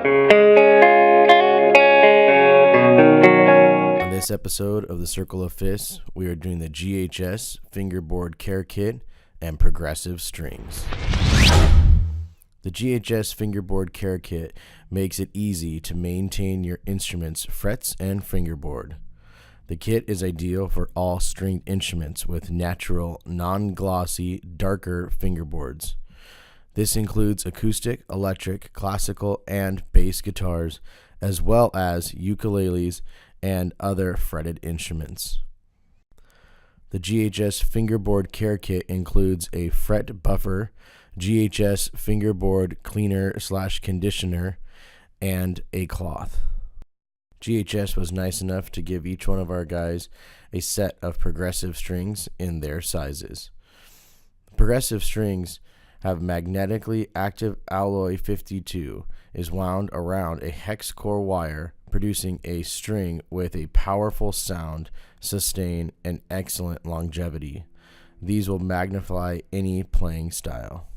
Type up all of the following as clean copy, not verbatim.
On this episode of the Circle of Fists, we are doing the GHS Fingerboard Care Kit and progressive strings. The GHS Fingerboard Care Kit makes it easy to maintain your instrument's frets and fingerboard. The kit is ideal for all stringed instruments with natural, non-glossy, darker fingerboards. This includes acoustic, electric, classical, and bass guitars, as well as ukuleles and other fretted instruments. The GHS Fingerboard Care Kit includes a fret buffer, GHS fingerboard cleaner/conditioner, and a cloth. GHS was nice enough to give each one of our guys a set of progressive strings in their sizes. Progressive strings have magnetically active alloy 52 is wound around a hex core wire, producing a string with a powerful sound, sustain, and excellent longevity. These will magnify any playing style.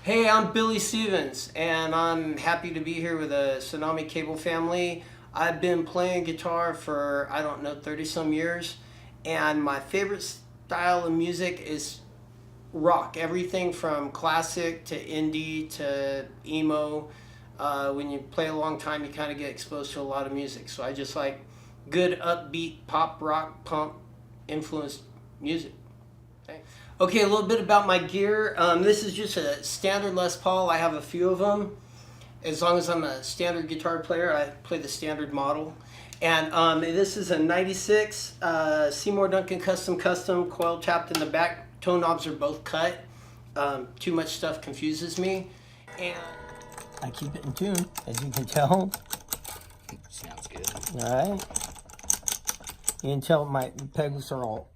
Hey, I'm Billy Stevens, and I'm happy to be here with the Tsunami Cable family. I've been playing guitar for, 30 some years, and my favorite style of music is rock. Everything from classic to indie to emo. When you play a long time, you kind of get exposed to a lot of music. So I just like good, upbeat, pop, rock, punk influenced music. Okay, a little bit about my gear. This is just a standard Les Paul. I have a few of them. As long as I'm a standard guitar player, I play the standard model. And this is a 96 Seymour Duncan Custom coil tapped in the back. Tone knobs are both cut. Too much stuff confuses me. And I keep it in tune, as you can tell. Sounds good. All right. You can tell my pegs are all...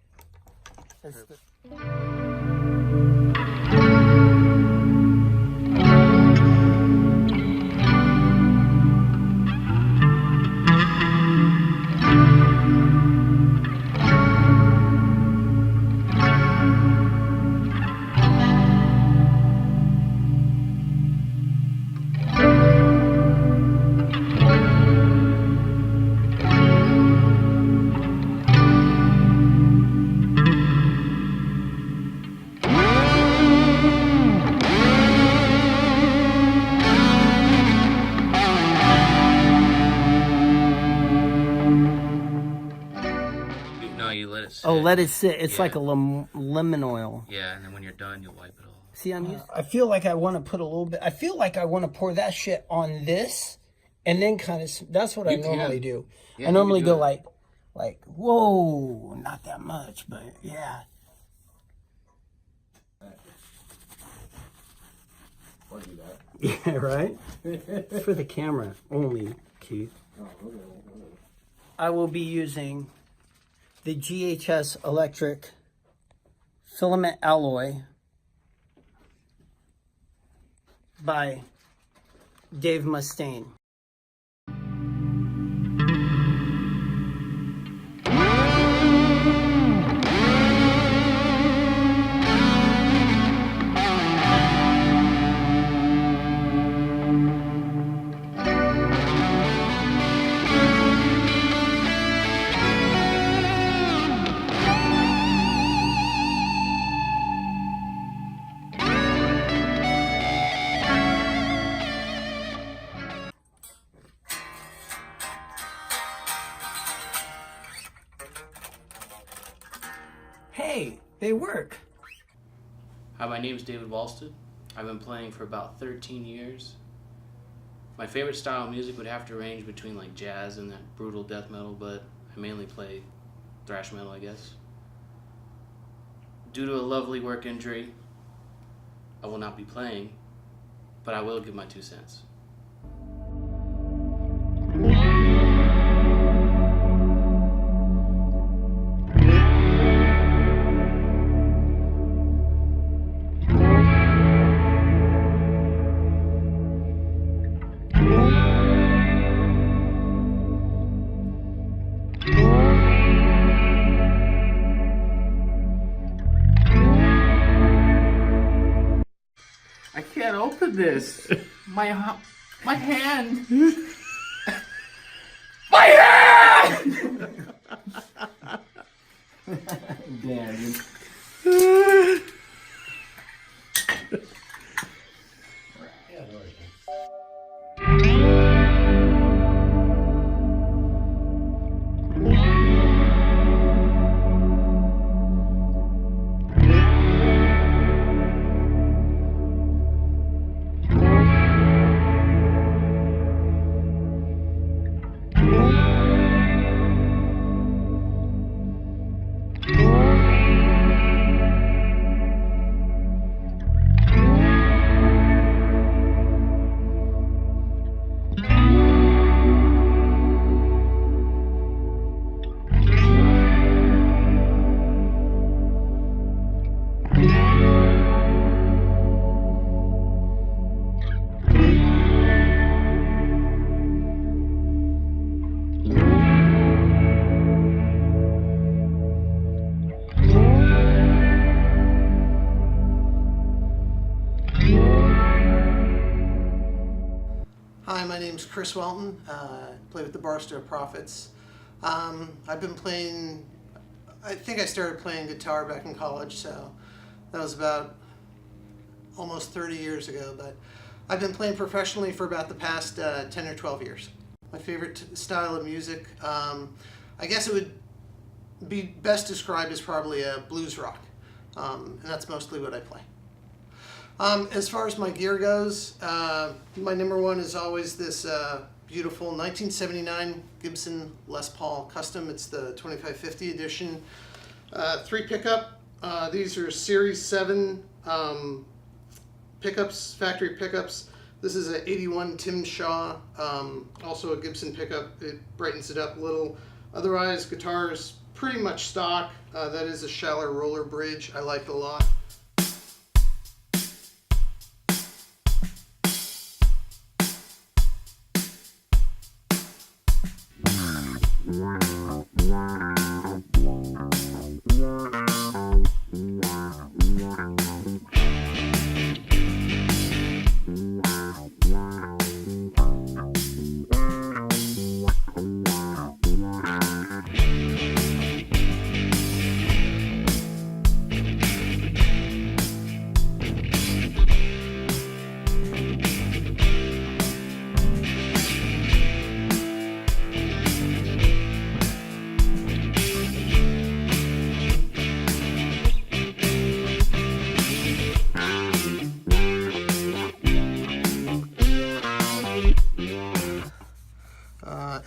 Oh, let it sit. It's like a lemon oil. Yeah, and then when you're done, you'll wipe it off. See, I feel like I want to put a little bit. I feel like I want to pour that shit on this, and then kind of. That's what I normally do. Yeah, I normally go like, whoa, not that much, but yeah. Yeah, right. For the camera only, Keith. I will be using the GHS electric filament alloy by Dave Mustaine. Hey, they work. Hi, my name is David Walston. I've been playing for about 13 years. My favorite style of music would have to range between like jazz and that brutal death metal, but I mainly play thrash metal, I guess. Due to a lovely work injury, I will not be playing, but I will give my 2 cents. I can't open this. My hand! My hand! Damn, dude. Hi, my name's Chris Welton. I play with the Barstow Prophets. I've been playing, I think I started playing guitar back in college, so that was about almost 30 years ago, but I've been playing professionally for about the past 10 or 12 years. My favorite style of music, I guess it would be best described as probably a blues rock, and that's mostly what I play. As far as my gear goes, my number one is always this beautiful 1979 Gibson Les Paul Custom. It's the 2550 edition. 3 pickup. These are Series 7 pickups, factory pickups. This is a 81 Tim Shaw, also a Gibson pickup. It brightens it up a little. Otherwise, guitar is pretty much stock. That is a Schaller roller bridge. I like it a lot.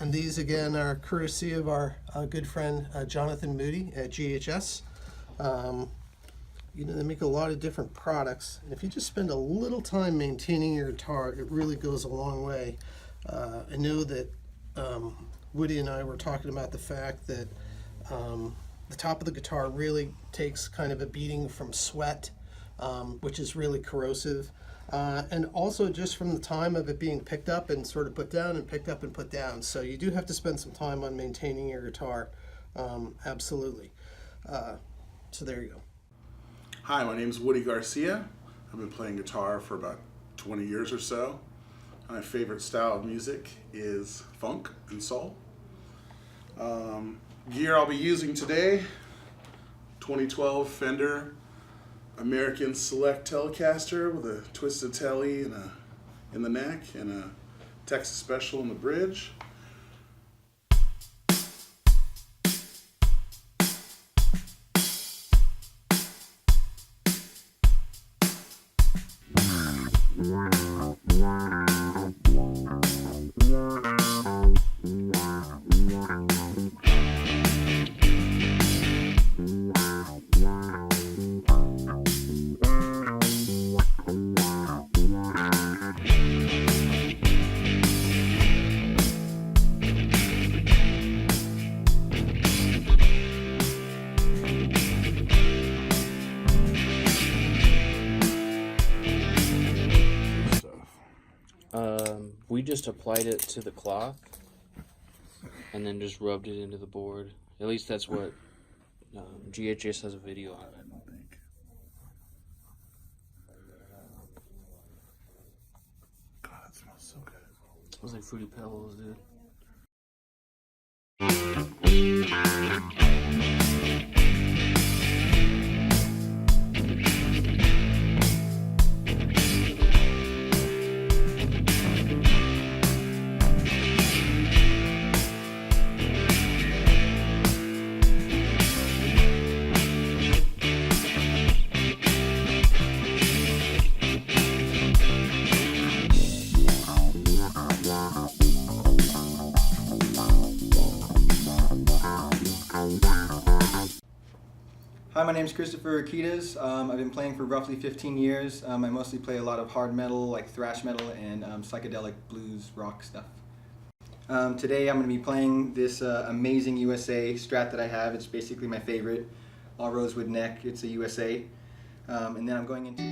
And these again are courtesy of our good friend Jonathan Moody at GHS. You know, they make a lot of different products, and if you just spend a little time maintaining your guitar, it really goes a long way. I know that Woody and I were talking about the fact that the top of the guitar really takes kind of a beating from sweat, which is really corrosive. And also just from the time of it being picked up and sort of put down and picked up and put down. So you do have to spend some time on maintaining your guitar, absolutely. So there you go. Hi, my name is Woody Garcia. I've been playing guitar for about 20 years or so. My favorite style of music is funk and soul. Gear I'll be using today, 2012 Fender American Select Telecaster with a twisted telly and in the neck and a Texas Special in the bridge. We just applied it to the cloth and then just rubbed it into the board. At least that's what GHS has a video on it. I think. God, it smells so good. Smells like Fruity Pebbles, dude. Hi, my name is Christopher Akitas. I've been playing for roughly 15 years. I mostly play a lot of hard metal, like thrash metal, and psychedelic blues rock stuff. Today I'm going to be playing this amazing USA Strat that I have. It's basically my favorite, all rosewood neck. It's a USA. And then I'm going into...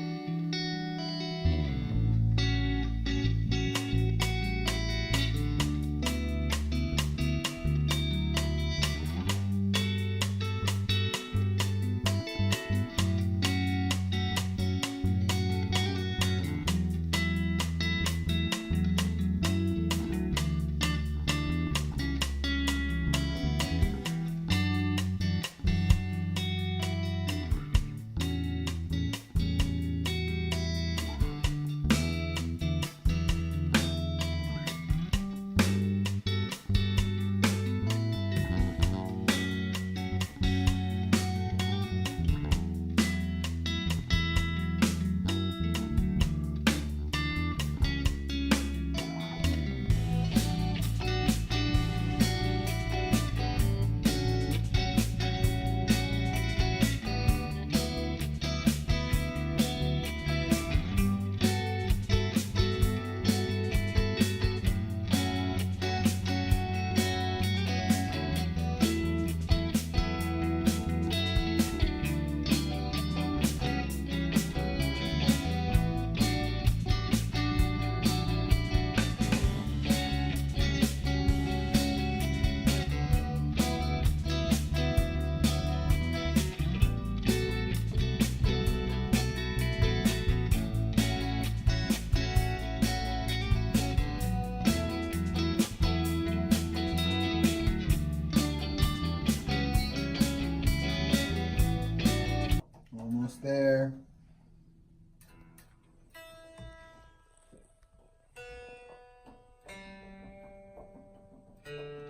Almost there.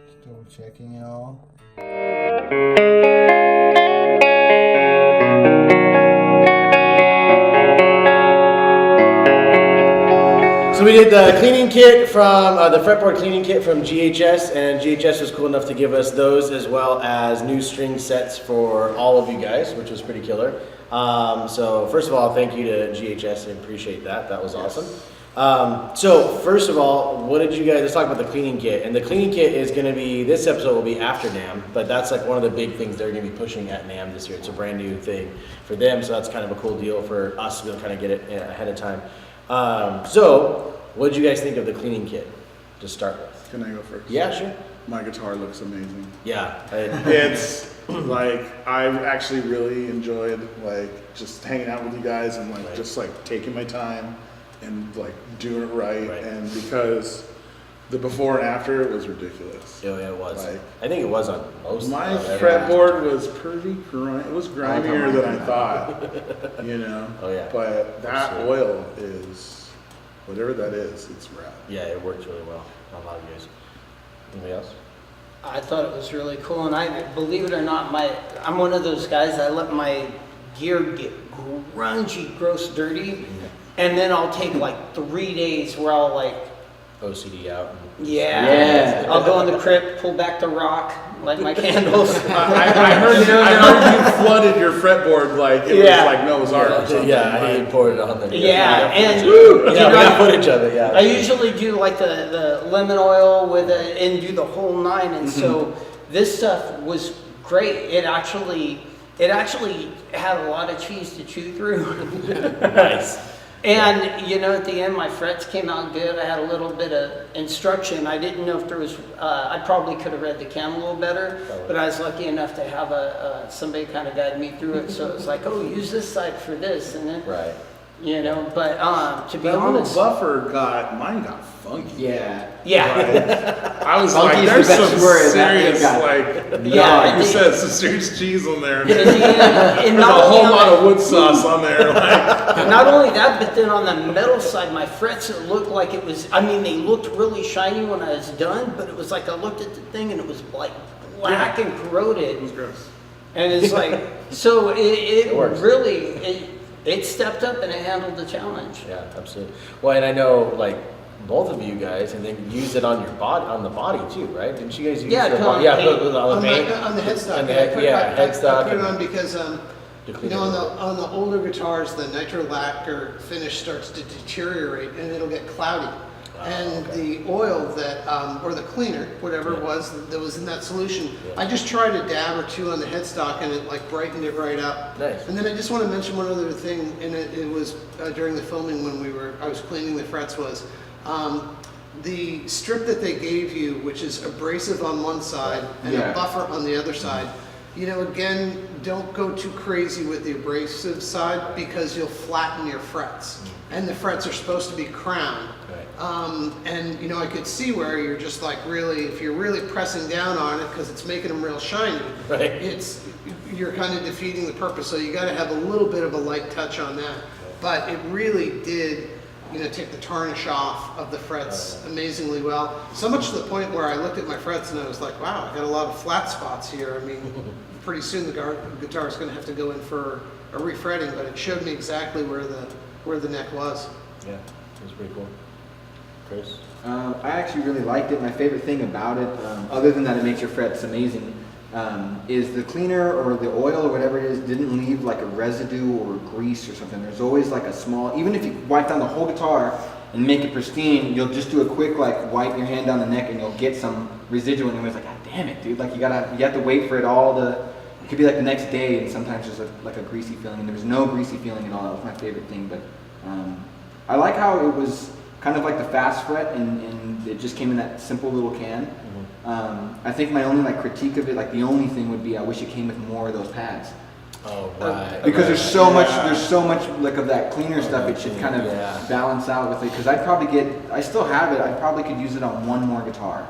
Still checking it all. So we did the cleaning kit from the fretboard cleaning kit from GHS, and GHS was cool enough to give us those as well as new string sets for all of you guys, which was pretty killer. So first of all, thank you to GHS. I appreciate that. That was awesome. So first of all, what did you guys? Let's talk about the cleaning kit. And the cleaning kit is going to be, this episode will be after NAMM, but that's like one of the big things they're going to be pushing at NAMM this year. It's a brand new thing for them, so that's kind of a cool deal for us to kind of get it ahead of time. So, what did you guys think of the cleaning kit to start with? Can I go first? Yeah, sure. My guitar looks amazing. Yeah. It's like I've actually really enjoyed like just hanging out with you guys and like just like taking my time and like doing it right. And because the before and after it was ridiculous. Yeah, it was. Like, I think it was on most. My fretboard was pretty it was grimier than I thought, you know. Oh yeah. But that oil is whatever that is. It's rad. Yeah, it works really well on a lot of you guys. Anybody else? I thought it was really cool, and I believe it or not, I'm one of those guys. I let my gear get grungy, gross, dirty, and then I'll take like 3 days where I'll like OCD out. I'll go in the crypt, pull back the rock, light my candles. I heard you flooded your fretboard like it was like Noah's Ark or something. Yeah, he poured it on there. And we got footage of it. Yeah. I usually do like the lemon oil with it and do the whole nine, and so this stuff was great. It actually had a lot of cheese to chew through. Nice. And you know, at the end, my frets came out good. I had a little bit of instruction. I didn't know if there was. I probably could have read the cam a little better, but I was lucky enough to have somebody kind of guide me through it. So it was like, oh, use this side for this, and then you know. But to be That little honest, buffer mine got funky. Yeah. yeah, I was Funky like, is the there's best some word, that thing serious, got- like, Yeah, you it- said some serious cheese on there. and There's a not whole only lot on of wood sauce on there. Like, not only that, but then on the metal side, my frets, it looked like it was, I mean, they looked really shiny when I was done, but it was like I looked at the thing and it was like black and corroded. it was gross. And it's like, so it works. really, it stepped up and it handled the challenge. Yeah, absolutely. Well, and I know like both of you guys, and then use it on your body, on the body too, right? Didn't you guys use Yeah, your put on body? Yeah, paint. put it on the paint. On the headstock. On the head- yeah, I headstock put it and- on because To you clean know, it on the older guitars, the nitro lacquer finish starts to deteriorate and it'll get cloudy. And okay. the oil that, or the cleaner, whatever it was that was in that solution, I just tried a dab or two on the headstock and it like brightened it right up. Nice. And then I just want to mention one other thing, and it was during the filming when I was cleaning the frets, was the strip that they gave you, which is abrasive on one side and Yeah. a buffer on the other side. You know, again, don't go too crazy with the abrasive side because you'll flatten your frets. And the frets are supposed to be crowned. Right. And you know, I could see where you're just like really, if you're really pressing down on it because it's making them real shiny, Right. you're kind of defeating the purpose. So you got to have a little bit of a light touch on that. But it really did, you know, take the tarnish off of the frets amazingly well. So much to the point where I looked at my frets and I was like, wow, I got a lot of flat spots here. I mean, pretty soon the guitar is going to have to go in for a refretting, but it showed me exactly where the neck was. Yeah, it was pretty cool. Chris? I actually really liked it. My favorite thing about it, other than that it makes your frets amazing, is the cleaner or the oil or whatever it is didn't leave like a residue or grease or something. There's always like a small, even if you wipe down the whole guitar and make it pristine, you'll just do a quick like wipe your hand down the neck and you'll get some residual, and it was like, God damn it, dude! Like you have to wait for it all to. It could be like the next day, and sometimes there's like a greasy feeling, and there was no greasy feeling at all. That was my favorite thing. But I like how it was kind of like the fast fret, and it just came in that simple little can. I think my only like critique of it, like the only thing would be, I wish it came with more of those pads. Oh, right. Because there's so much like of that cleaner stuff. It should kind of Yeah. balance out with it. Because I still have it. I probably could use it on one more guitar,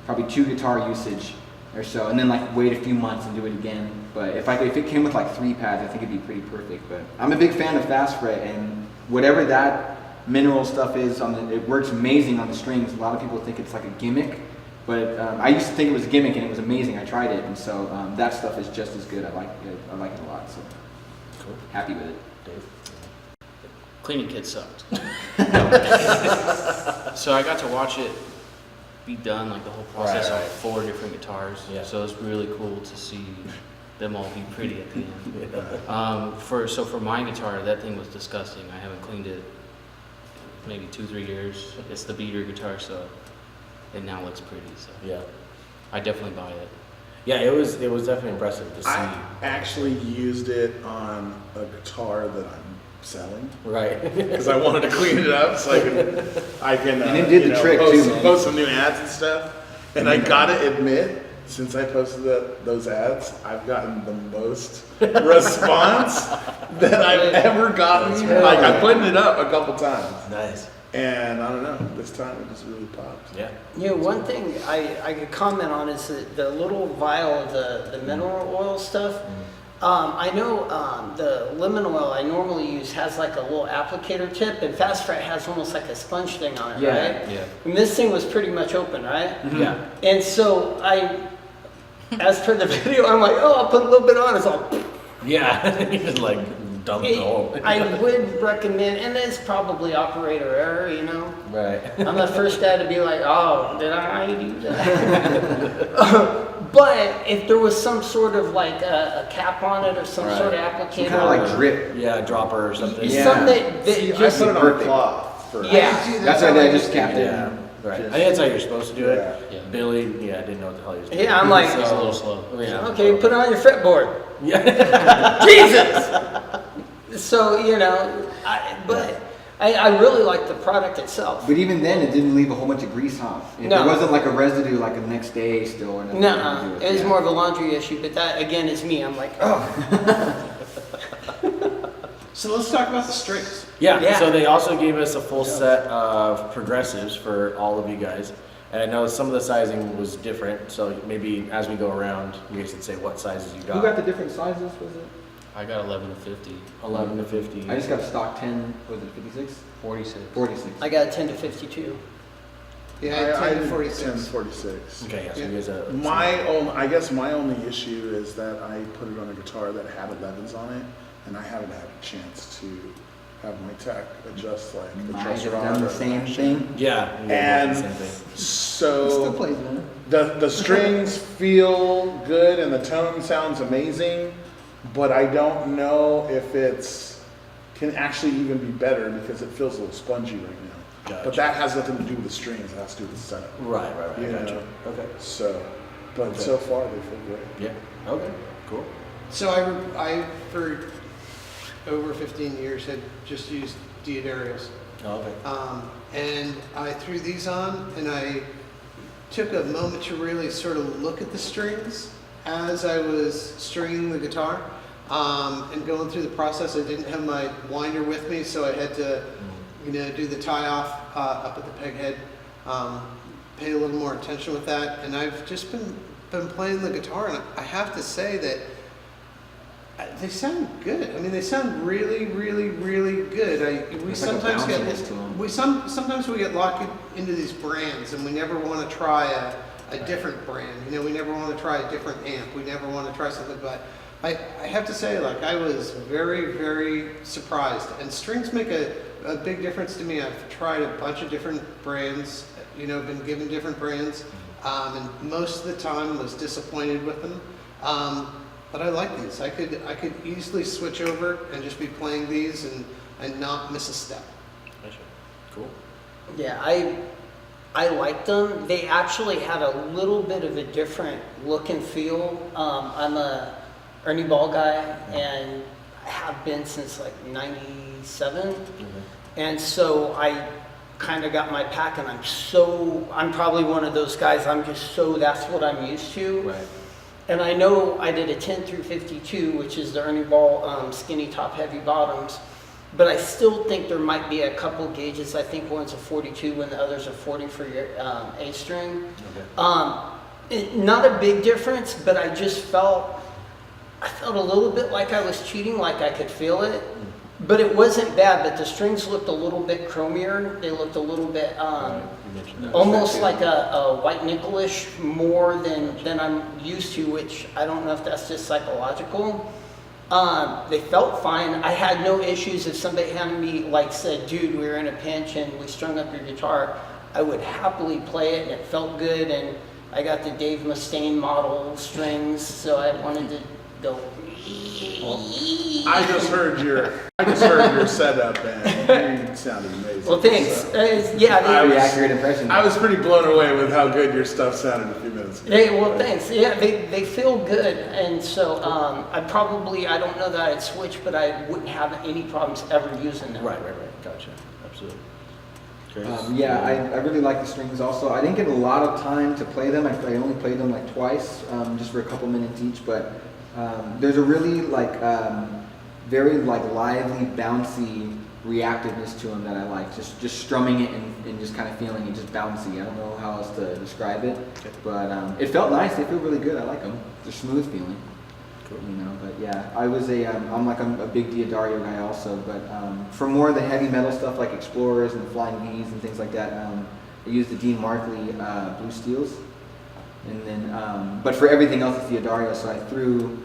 probably 2 guitar usage or so, and then like wait a few months and do it again. But if it came with like 3 pads, I think it'd be pretty perfect. But I'm a big fan of fast fret, and whatever that mineral stuff is it works amazing on the strings. A lot of people think it's like a gimmick, but I used to think it was a gimmick, and it was amazing. I tried it, and so that stuff is just as good. I like it a lot. So Cool. happy with it. Dave? Cleaning kit sucked. So I got to watch it be done, like the whole process Right. on 4 different guitars. Yeah. So it's really cool to see them all be pretty at the end. Yeah. For my guitar, that thing was disgusting. I haven't cleaned it maybe 2-3 years. It's the beater guitar, so it now looks pretty. So Yeah. I definitely buy it. Yeah, it was definitely impressive to see. I actually used it on a guitar that I'm selling Right. because I wanted to clean it up so I can And it did the trick, too, man. post some new ads and stuff. And I gotta admit, since I posted those ads, I've gotten the most response that I've ever gotten. That's right. Like I'm putting it up a couple times, Nice. and I don't know, this time it just really popped. Yeah. You know, one thing I could comment on is that the little vial of the mineral oil stuff. I know the lemon oil I normally use has like a little applicator tip, and Fast Fret has almost like a sponge thing on it, Yeah, right? yeah. And this thing was pretty much open, right? Yeah. And so as per the video, I'm like, oh, I'll put a little bit on. It's all. Yeah. You just like dump the whole. I would recommend, and it's probably operator error, you know. Right. I'm the first guy to be like, oh, did I do that? But if there was some sort of like a cap on it or some Right. sort of applicator, Kind of like drip. Yeah, dropper or something. Yeah. something that See, just I put it on perfect. cloth for Yeah. That's why I just capped it. Yeah. Right. I think that's how you're supposed to do it. Yeah. Yeah. Billy, yeah, didn't know what the hell he was doing. Yeah, I'm like, It's a little slow. Yeah. okay, put it on your fretboard. Yeah. Jesus. So I really like the product itself. But even then, it didn't leave a whole bunch of grease off. No. There wasn't like a residue like the next day still. Or nothing to No, do with it was yeah. more of a laundry issue. But that again is me. I'm like, oh. So let's talk about the strings. Yeah. Yeah. So they also gave us a full set of progressives for all of you guys. And I know some of the sizing was different, so maybe as we go around, you guys can say what sizes you got. Who got the different sizes? Was it? I got 11 to 50. 11 to 50. I just got stock 10. Was it 56? 46. 46. I got 10 to 52. Yeah, I 10 to did 46. 10 to 46. Okay, yeah, so you guys I guess my only issue is that I put it on a guitar that had 11s on it, and I haven't had a chance to have my tech adjust like the Might truss have rod done the or same thing. Yeah. And Same thing. Still so plays, man. the strings feel good and the tone sounds amazing, but I don't know if it's can actually even be better because it feels a little spongy right now. Gotcha. But that has nothing to do with the strings; it has to do with the setup. Right. You I gotcha. know. Okay. So, but Okay. so far they feel great. Yeah. Okay. Cool. So I for over 15 years had just used Diodario's. Oh, okay. And I threw these on and I took a moment to really sort of look at the strings as I was stringing the guitar and going through the process. I didn't have my winder with me, so I had to, do the tie off up at the peg head, pay a little more attention with that. And I've just been playing the guitar, and I have to say that they sound good. I mean, they sound really, really, really good. We There's like a sometimes get bounciness to 'em. sometimes we get locked into these brands, and we never want to try a different brand. We never want to try a different amp. We never want to try something. But I have to say, like, I was very, very surprised. And strings make a big difference to me. I've tried a bunch of different brands. Been given different brands, and most of the time was disappointed with them. But I like these. I could easily switch over and just be playing these and not miss a step. Gotcha. Cool. Yeah, I liked them. They actually had a little bit of a different look and feel. I'm a Ernie Ball guy, and I have been since like '97, and so I kind of got my pack, and I'm probably one of those guys. That's what I'm used to. Right. And I know I did a 10 through 52, which is the Ernie Ball skinny top, heavy bottoms. But I still think there might be a couple gauges. I think one's a 42 and the others are 40 for your A string. Okay. Not a big difference, but I felt a little bit like I was cheating, like I could feel it. But it wasn't bad, but the strings looked a little bit chromier. They looked a little bit You mentioned that. almost like a white nickel-ish more than I'm used to, which I don't know if that's just psychological. They felt fine. I had no issues if somebody handed me, said, dude, we were in a pinch and we strung up your guitar. I would happily play it, and it felt good. And I got the Dave Mustaine model strings, so I wanted to go. I just heard your setup, and you sounded amazing. Well, thanks. So, Very accurate impression. I was pretty blown away with how good your stuff sounded a few minutes ago. Thanks. Yeah, they feel good, and so I don't know that I'd switch, but I wouldn't have any problems ever using them. Right. Gotcha. Absolutely. Chris? Yeah, I really like the strings also. I didn't get a lot of time to play them. I only played them like twice, just for a couple minutes each, but there's a really very lively, bouncy reactiveness to them that I like. Just strumming it and just kind of feeling it, just bouncy. I don't know how else to describe it, but it felt nice. They feel really good. I like them. They're smooth feeling. Cool. But yeah, I'm a big Diodario guy also. But for more of the heavy metal stuff like Explorers and the Flying V's and things like that, I use the Dean Markley Blue Steels. And then, but for everything else, it's Diodario. So I threw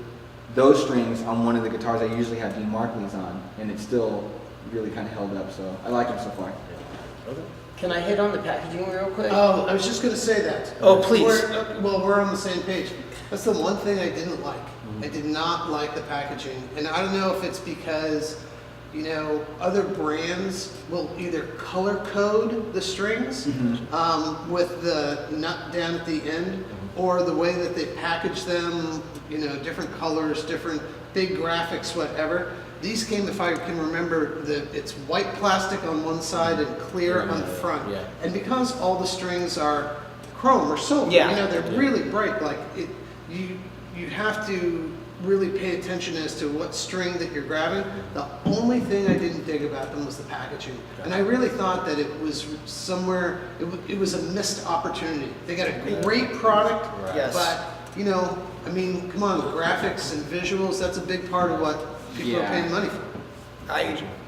those strings on one of the guitars I usually have Dean Markley's on, and it still really kind of held up. So I like them so far. Okay. Can I hit on the packaging real quick? Oh, I was just going to say that. Oh, please. We're on the same page. That's the one thing I didn't like. I did not like the packaging. And I don't know if it's because, other brands will either color code the strings with the nut down at the end, or the way that they package them, different colors, different big graphics, whatever. These came, if I can remember, it's white plastic on one side and clear on the front. Yeah. And because all the strings are chrome or silver, Yeah. they're really bright. Like you have to really pay attention as to what string that you're grabbing. The only thing I didn't dig about them was the packaging. And I really thought that it was somewhere, it was a missed opportunity. They got a great product, Yes. but, you know, I mean, come on, graphics and visuals, that's a big part of what people are paying money for.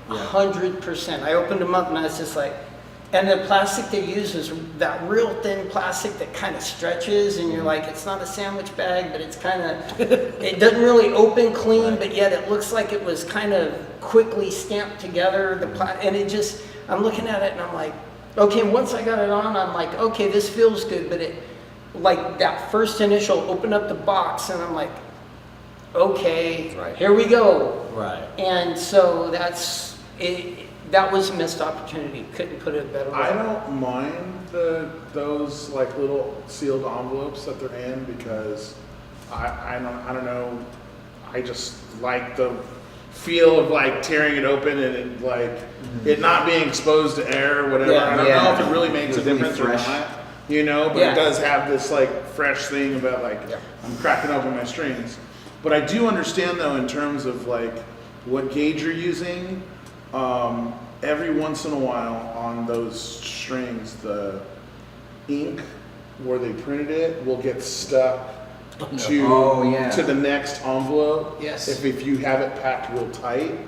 100%. I opened them up and I was just like, and the plastic they use is that real thin plastic that kind of stretches, and you're like, it's not a sandwich bag, but it's kind of, it doesn't really open clean, but yet it looks like it was kind of quickly stamped together. And it just, I'm looking at it and I'm like, okay, once I got it on, I'm like, okay, this feels good, but it, like that first initial, open up the box, and I'm like, okay, here we go. Right. And so that's it. That was a missed opportunity. Couldn't put it better. I don't mind those like little sealed envelopes that they're in, because I don't know. I just like the feel of like tearing it open and it, like it not being exposed to air or whatever. Yeah. I don't know if it really makes a difference or fresh. not. You know, but it does have this like fresh thing about like I'm cracking open my strings. But I do understand though, in terms of like what gauge you're using. Every once in a while on those strings, the ink where they printed it will get stuck to the next envelope. Yes. If you have it packed real tight.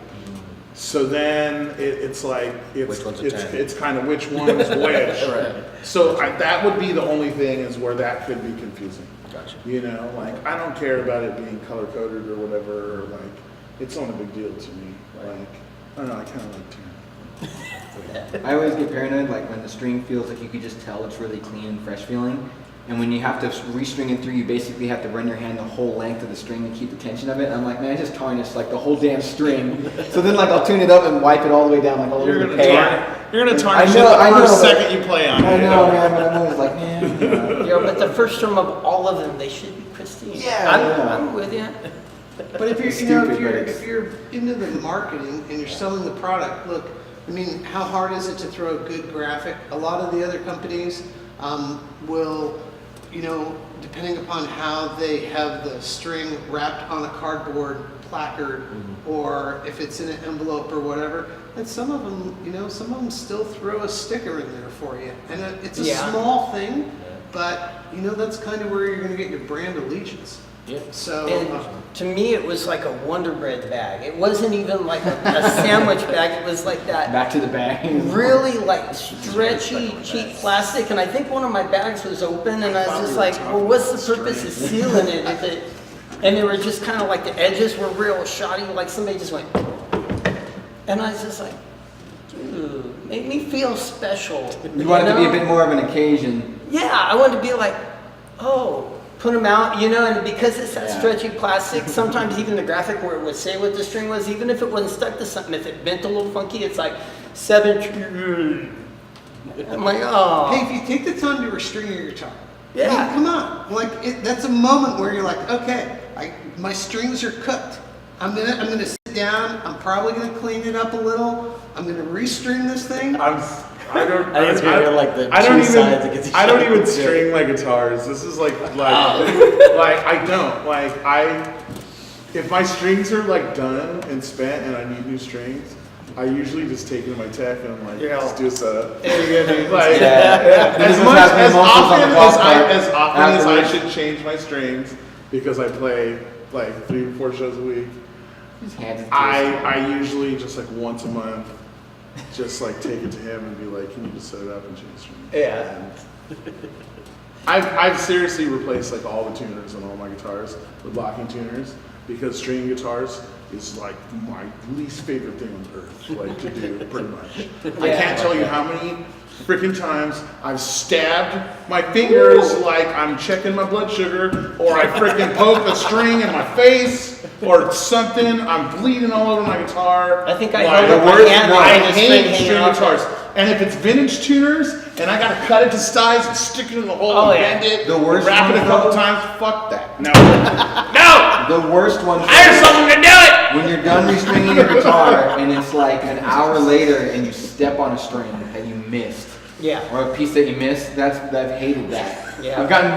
So then it's like it's kind of which one is which. Right. So that would be the only thing is where that could be confusing. Gotcha. You know, like I don't care about it being color coded or whatever. Or like it's not a big deal to me. Like I don't know, I kind of like tearing. I always get paranoid, like when the string feels like you could just tell it's really clean and fresh feeling. And when you have to restring it through, you basically have to run your hand the whole length of the string to keep the tension of it. And I'm like, man, I just tarnished like the whole damn string. So then like I'll tune it up and wipe it all the way down like all over the page. You're gonna tarnish it I the know, first but- second you play on it. I know, man, but I'm always like, man. But the first term of all of them, they should be pristine. I'm with you. But if you're, It's you know, stupid, but it's- if you're into the marketing and you're selling the product, look, I mean, how hard is it to throw a good graphic? A lot of the other companies will, you know, depending upon how they have the string wrapped on a cardboard placard, or if it's in an envelope or whatever, and some of them, you know, some of them still throw a sticker in there for you. And it's a small thing, but, you know, that's kind of where you're going to get your brand allegiance. Yeah. So, And to me, it was like a Wonder Bread bag. It wasn't even like a sandwich bag. It was like that Back to the bag. really like stretchy, cheap plastic. And I think one of my bags was open, and I was just like, well, what's the purpose of sealing it? And they were just kind of like the edges were real shoddy, like somebody just went. And I was just like, dude, make me feel special. You want it to be a bit more of an occasion. Yeah, I wanted to be like, oh, put them out, you know, and because it's that stretchy plastic, sometimes even the graphic where it would say what the string was, even if it wasn't stuck to something, if it bent a little funky, it's like 7. I'm like, oh. hey, if you take the time to restring your guitar, I Yeah. mean, come on, like that's a moment where you're like, okay, my strings are cooked. I'm gonna sit down. I'm probably gonna clean it up a little. I'm gonna restring this thing. I don't even string my guitars. This is like I don't like if my strings are like done and spent and I need new strings, I usually just take it to my tech and I'm like, just do a setup. Like, as often as I should change my strings because I play like 3 or 4 shows a week. I usually just like once a month, just like take it to him and be like, can you just set it up and change the strings? Yeah. I've seriously replaced like all the tuners on all my guitars with locking tuners because string guitars is like my least favorite thing on earth, like to do pretty much. I can't tell you how many freaking times I've stabbed my fingers like I'm checking my blood sugar, or I freaking poke a string in my face or something. I'm bleeding all over my guitar. I think I Like, held up my hand. I and hate hanging string off. guitars. And if it's vintage tuners and I gotta cut it to size and stick it in the hole and bend it, The worst wrap it a one, couple though- times, fuck that. No. No! The worst one. Hire someone to do it! When you're done restringing your guitar and it's like an hour later and you step on a string that you missed. Yeah. or a piece that you missed, I've hated that. Yeah. I've gotten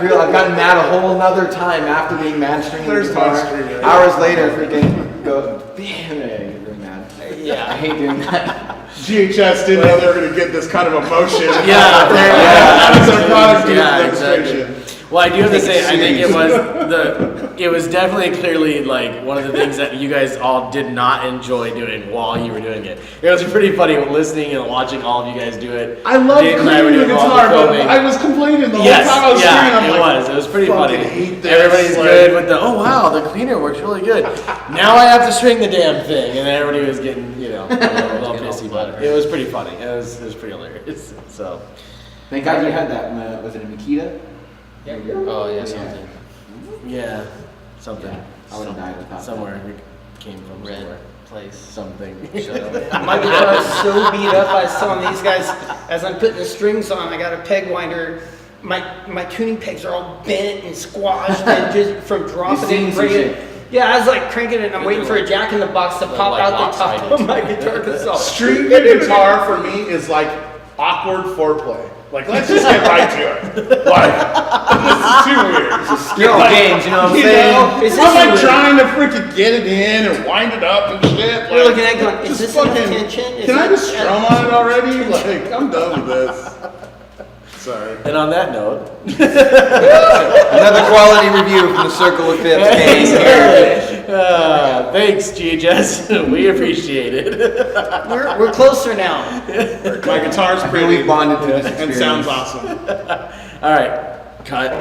mad a whole nother time after being mad stringing the There's guitar. my string, right? Hours later, freaking go, damn it, I get really mad. Yeah. I hate doing that. GHS didn't know they were going to get this kind of emotion. Yeah, That is our product Yeah, demonstration. Well, I do have to say, I think it was definitely clearly like one of the things that you guys all did not enjoy doing while you were doing it. It was pretty funny listening and watching all of you guys do it. I love Dave and I were cleaning the doing all guitar, but filming. I was complaining the whole Yes, time I was stringing. yeah, I'm it like, was. It was pretty fucking funny. hate this. Everybody's Like- good with the, oh wow, the cleaner works really good. Now I have to string the damn thing, and everybody was getting, a little pissy about it. It was pretty funny. It was pretty hilarious. So, Thank God you had that. Was it a Makita? Oh yeah, something. yeah, something. I would have died without Somewhere it came from Red somewhere. place. Something. Shut up. My guitar is so beat up. I was telling these guys as I'm putting the strings on, I got a peg winder. My tuning pegs are all bent and squashed and just from dropping seen it and some breaking. shit. Yeah, I was like cranking it and I'm waiting for a jack in the box to pop like out the top lopsided. of my guitar console. Stringing the guitar for me is like awkward foreplay. Like, let's just get right to it. Like, this is too weird. Skill games, you know what I'm You saying? know, Is this I'm like weird? trying to freaking get it in and wind it up and shit. You're like, looking at it going, is just this enough tension? Is Can I that- just strum on it already? Like, I'm done with this. Sorry. And on that note, Another quality review from the Circle of Fifths came here. thanks GHS. We appreciate it. We're closer now. My guitar's I feel pretty we've bonded through this and experience. sounds awesome. All right, cut.